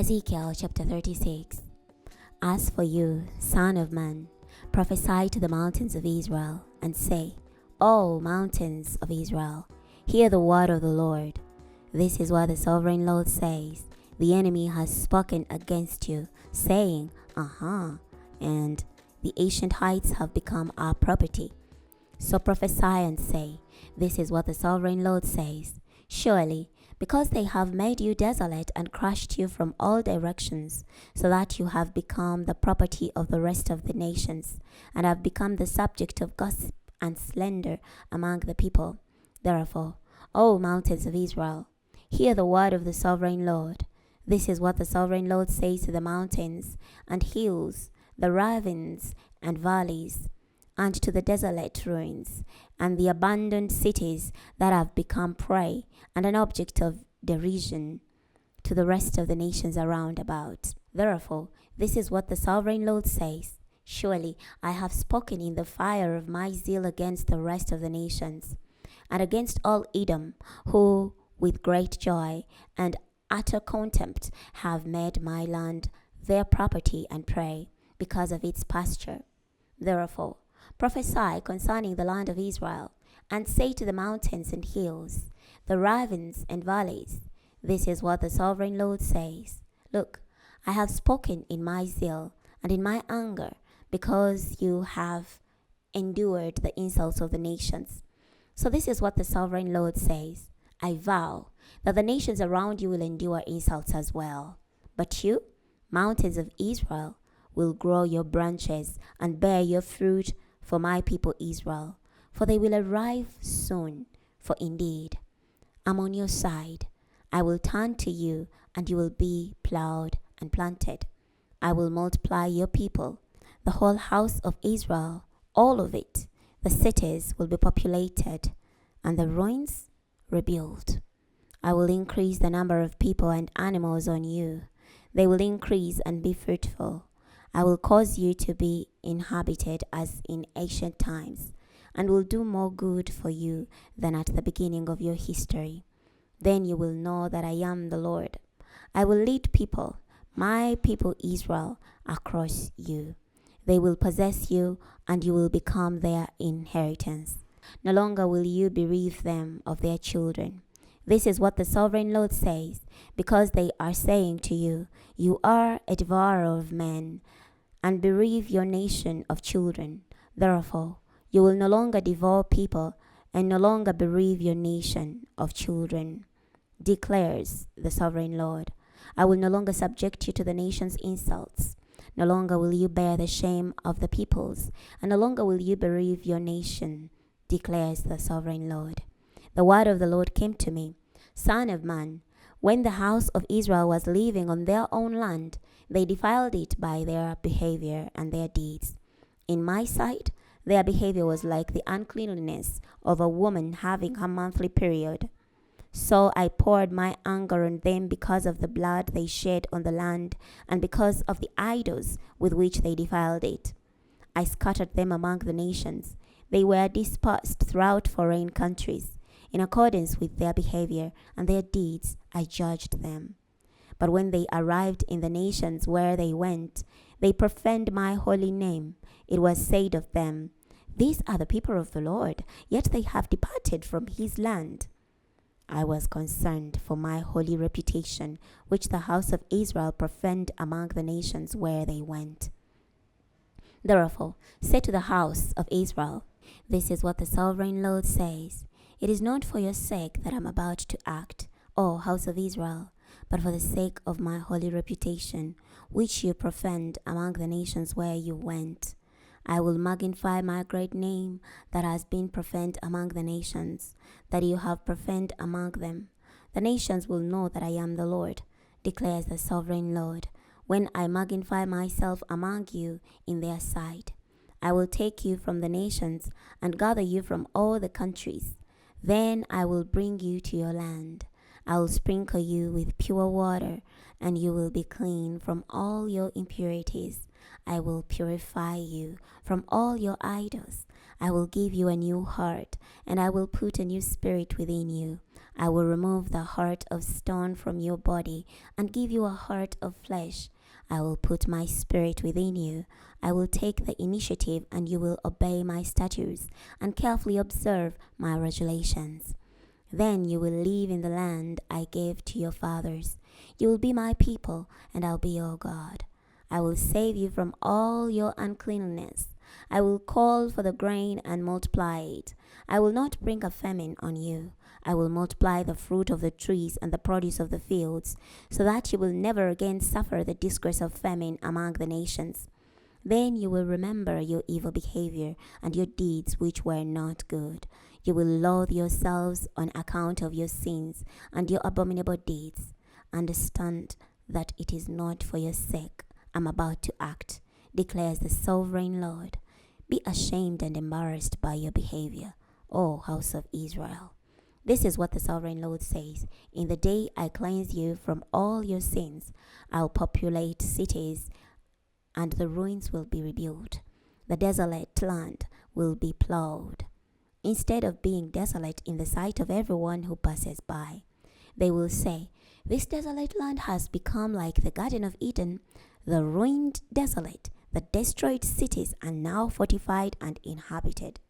Ezekiel chapter 36. As for you, son of man, prophesy to the mountains of Israel, and say, O mountains of Israel, hear the word of the Lord. This is what the sovereign Lord says. The enemy has spoken against you, saying, and the ancient heights have become our property. So prophesy and say, This is what the sovereign Lord says. Surely, because they have made you desolate and crushed you from all directions, so that you have become the property of the rest of the nations, and have become the subject of gossip and slander among the people. Therefore, O mountains of Israel, hear the word of the sovereign Lord. This is what the sovereign Lord says to the mountains and hills, the ravines and valleys, and to the desolate ruins, and the abandoned cities that have become prey and an object of derision to the rest of the nations around about. Therefore, this is what the sovereign Lord says. Surely I have spoken in the fire of my zeal against the rest of the nations, and against all Edom, who with great joy and utter contempt have made my land their property and prey, because of its pasture. Therefore, prophesy concerning the land of Israel, and say to the mountains and hills, the ravines and valleys, This is what the sovereign Lord says. Look, I have spoken in my zeal and in my anger, because you have endured the insults of the nations. So this is what the sovereign Lord says. I vow that the nations around you will endure insults as well. But you, mountains of Israel, will grow your branches and bear your fruit for my people Israel, for they will arrive soon. For indeed, I'm on your side. I will turn to you, and you will be plowed and planted. I will multiply your people, the whole house of Israel, all of it. The cities will be populated, and the ruins rebuilt. I will increase the number of people and animals on you. They will increase and be fruitful. I will cause you to be inhabited as in ancient times, and will do more good for you than at the beginning of your history. Then you will know that I am the Lord. I will lead people, my people Israel, across you. They will possess you, and you will become their inheritance. No longer will you bereave them of their children. This is what the sovereign Lord says, because they are saying to you, You are a devourer of men, and bereave your nation of children. Therefore, you will no longer devour people, and no longer bereave your nation of children, declares the sovereign Lord. I will no longer subject you to the nation's insults. No longer will you bear the shame of the peoples, and no longer will you bereave your nation, declares the sovereign Lord. The word of the Lord came to me, Son of man, when the house of Israel was living on their own land, they defiled it by their behavior and their deeds. In my sight, their behavior was like the uncleanliness of a woman having her monthly period. So I poured my anger on them because of the blood they shed on the land, and because of the idols with which they defiled it. I scattered them among the nations. They were dispersed throughout foreign countries. In accordance with their behavior and their deeds, I judged them. But when they arrived in the nations where they went, they profaned my holy name. It was said of them, These are the people of the Lord, yet they have departed from his land. I was concerned for my holy reputation, which the house of Israel profaned among the nations where they went. Therefore, say to the house of Israel, This is what the sovereign Lord says. It is not for your sake that I'm about to act, O house of Israel, but for the sake of my holy reputation, which you profaned among the nations where you went. I will magnify my great name that has been profaned among the nations, that you have profaned among them. The nations will know that I am the Lord, declares the sovereign Lord, when I magnify myself among you in their sight. I will take you from the nations and gather you from all the countries. Then I will bring you to your land. I will sprinkle you with pure water, and you will be clean from all your impurities. I will purify you from all your idols. I will give you a new heart, and I will put a new spirit within you. I will remove the heart of stone from your body and give you a heart of flesh. I will put my spirit within you. I will take the initiative and you will obey my statutes and carefully observe my regulations. Then you will live in the land I gave to your fathers. You will be my people, and I'll be your God. I will save you from all your uncleanness. I will call for the grain and multiply it. I will not bring a famine on you. I will multiply the fruit of the trees and the produce of the fields, so that you will never again suffer the disgrace of famine among the nations. Then you will remember your evil behavior and your deeds which were not good. You will loathe yourselves on account of your sins and your abominable deeds. Understand that it is not for your sake I'm about to act, declares the sovereign Lord. Be ashamed and embarrassed by your behavior, O house of Israel. This is what the sovereign Lord says. In the day I cleanse you from all your sins, I'll populate cities and the ruins will be rebuilt. The desolate land will be plowed. Instead of being desolate in the sight of everyone who passes by, they will say, this desolate land has become like the Garden of Eden. The ruined, desolate, the destroyed cities are now fortified and inhabited.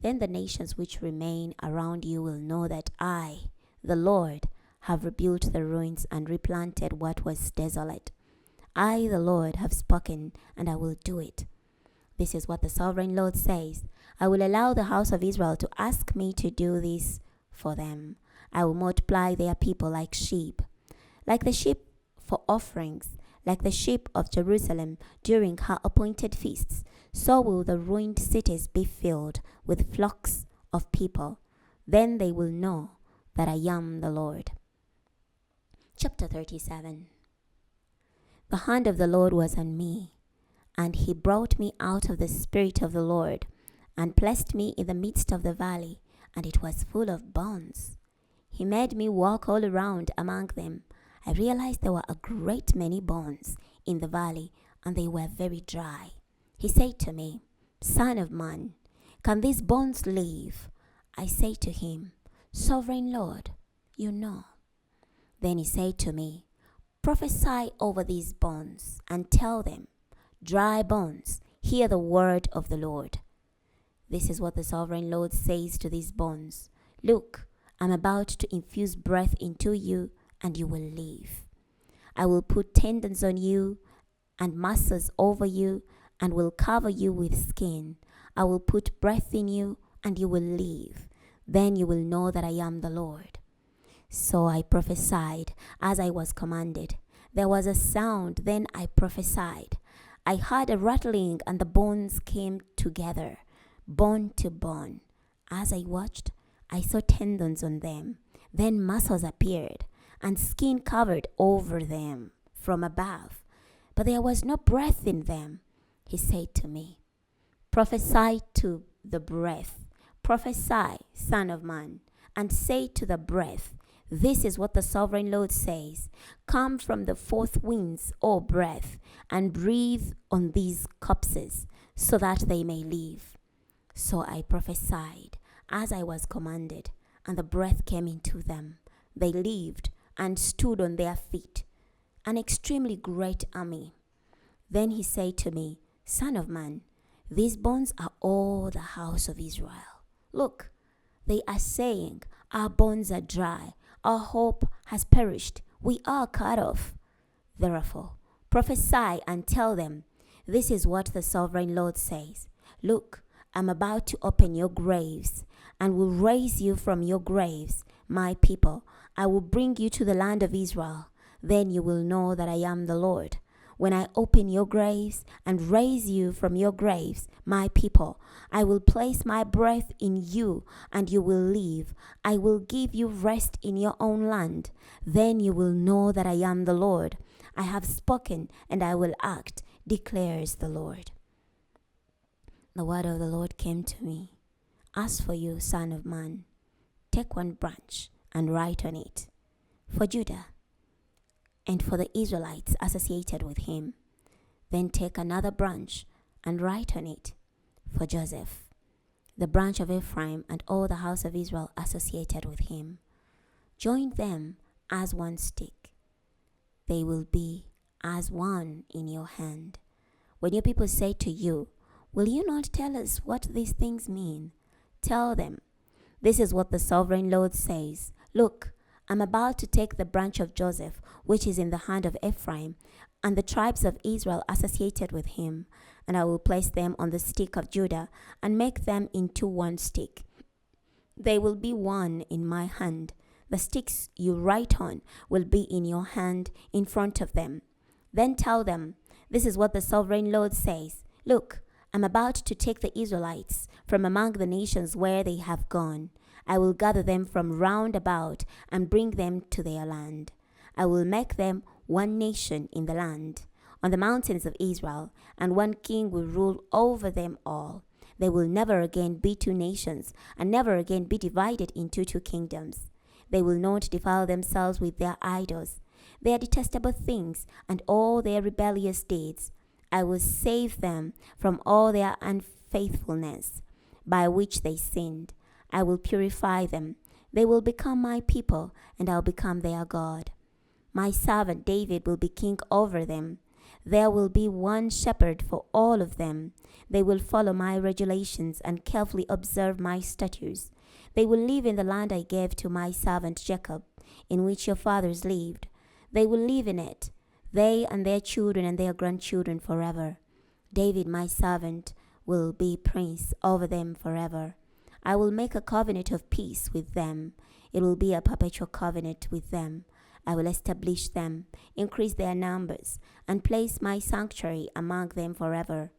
Then the nations which remain around you will know that I, the Lord, have rebuilt the ruins and replanted what was desolate. I, the Lord, have spoken, and I will do it. This is what the sovereign Lord says. I will allow the house of Israel to ask me to do this for them. I will multiply their people like sheep for offerings, like the sheep of Jerusalem during her appointed feasts. So will the ruined cities be filled with flocks of people. Then they will know that I am the Lord. Chapter 37. The hand of the Lord was on me, and he brought me out of the spirit of the Lord, and placed me in the midst of the valley, and it was full of bones. He made me walk all around among them. I realized there were a great many bones in the valley, and they were very dry. He said to me, Son of man, can these bones live? I said to him, Sovereign Lord, you know. Then he said to me, Prophesy over these bones and tell them, Dry bones, hear the word of the Lord. This is what the sovereign Lord says to these bones. Look, I'm about to infuse breath into you, and you will live. I will put tendons on you and muscles over you, and will cover you with skin. I will put breath in you, and you will live. Then you will know that I am the Lord. So I prophesied as I was commanded. There was a sound, then I prophesied. I heard a rattling, and the bones came together, bone to bone. As I watched, I saw tendons on them. Then muscles appeared, and skin covered over them from above. But there was no breath in them. He said to me, Prophesy to the breath. Prophesy, Son of man, and say to the breath, This is what the sovereign Lord says. Come from the fourth winds, O breath, and breathe on these corpses, so that they may live. So I prophesied as I was commanded, and the breath came into them. They lived and stood on their feet, an extremely great army. Then he said to me, Son of man, these bones are all the house of Israel. Look, they are saying, Our bones are dry, our hope has perished, we are cut off. Therefore, prophesy and tell them, This is what the sovereign Lord says. Look, I'm about to open your graves, and will raise you from your graves, my people. I will bring you to the land of Israel. Then you will know that I am the Lord. When I open your graves and raise you from your graves, my people, I will place my breath in you, and you will live. I will give you rest in your own land. Then you will know that I am the Lord. I have spoken, and I will act, declares the Lord. The word of the Lord came to me. As for you, son of man, take one branch and write on it, for Judah and for the Israelites associated with him. Then take another branch and write on it, for Joseph, the branch of Ephraim, and all the house of Israel associated with him. Join them as one stick. They will be as one in your hand. When your people say to you, will you not tell us what these things mean? Tell them, this is what the sovereign Lord says. Look, I'm about to take the branch of Joseph, which is in the hand of Ephraim, and the tribes of Israel associated with him, and I will place them on the stick of Judah and make them into one stick. They will be one in my hand. The sticks you write on will be in your hand in front of them. Then tell them, this is what the sovereign Lord says. Look, I'm about to take the Israelites from among the nations where they have gone. I will gather them from round about and bring them to their land. I will make them one nation in the land, on the mountains of Israel, and one king will rule over them all. They will never again be two nations, and never again be divided into two kingdoms. They will not defile themselves with their idols, their detestable things, and all their rebellious deeds. I will save them from all their unfaithfulness, by which they sinned. I will purify them. They will become my people, and I'll become their God. My servant David will be king over them. There will be one shepherd for all of them. They will follow my regulations and carefully observe my statutes. They will live in the land I gave to my servant Jacob, in which your fathers lived. They will live in it, they and their children and their grandchildren forever. David, my servant, will be prince over them forever. I will make a covenant of peace with them. It will be a perpetual covenant with them. I will establish them, increase their numbers, and place my sanctuary among them forever.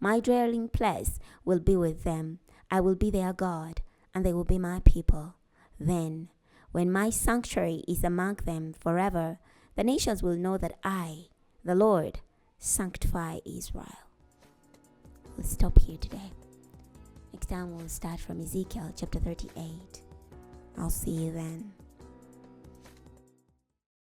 My dwelling place will be with them. I will be their God, and they will be my people. Then, when my sanctuary is among them forever, the nations will know that I, the Lord, sanctify Israel. We'll stop here today. Next time we'll start from Ezekiel chapter 38. I'll see you then.